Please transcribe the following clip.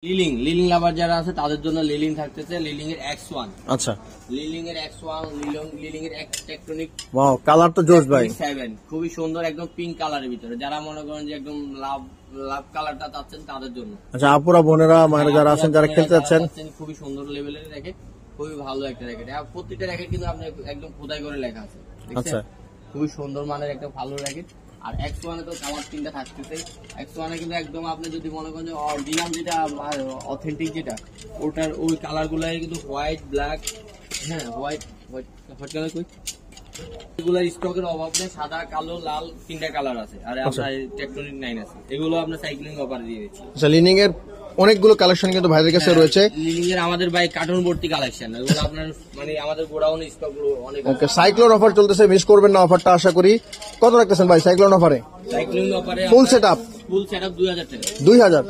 লিলিং লাভার যারা আছে তাদের জন্য লিলিং থাকতেছে, লিলিং এর X1। আচ্ছা, লিলিং এর X1, লিলিং এর টেকটনিক। ওয়াও, কালার তো জোস ভাই। 7 খুবই সুন্দর, একদম পিঙ্ক কালারের ভিতরে। যারা মনে করেন যে একদম লাভ কালারটা চাচ্ছেন তাদের জন্য। আচ্ছা, আপুরা বোনেরা মানে যারা আছেন, যারা খেলতে যাচ্ছেন, খুবই সুন্দর লেভেলের র্যাকেট, খুবই ভালো একটা র্যাকেট। আর প্রত্যেকটা র্যাকেট কিন্তু আপনার একদম খোদাই করে লেখা আছে। আচ্ছা, খুবই সুন্দর মানের একটা ভালো র্যাকেট। আর X1 এ তো কালার 3টা থাকতেছে। X1 এ কিন্তু একদম আপনি যদি মনে করেন যে অরিজিনাল যেটা অথেন্টিক যেটা, ওটার ওই কালার গুলাই কিন্তু হোয়াইট, ব্ল্যাক, হ্যাঁ হোয়াইট কালার কই, এগুলোর স্টকের অভাব নেই। সাদা, কালো, লাল 3টা কালার আছে। আর আপনার টেকটনিক 9 আছে। এগুলো আপনার সাইক্লিং অফারে দিয়ে দিচ্ছি। আচ্ছা, লিনিং এর অনেকগুলো কালেকশন কিন্তু ভাইদের কাছে রয়েছে। লিলিং এর আমাদের ভাই কার্টুন ভর্তি কালেকশন, এগুলো আপনার মানে আমাদের গোডাউনে স্টক গুলো অনেক। ওকে, সাইক্লোন অফার চলতেছে, মিস করবেন না অফারটা। আশা করি কত রাখতেছেন ভাই সাইক্লোন অফারে? সাইক্লিং অফারে ফুল সেটআপ 2000 টাকা। 2000।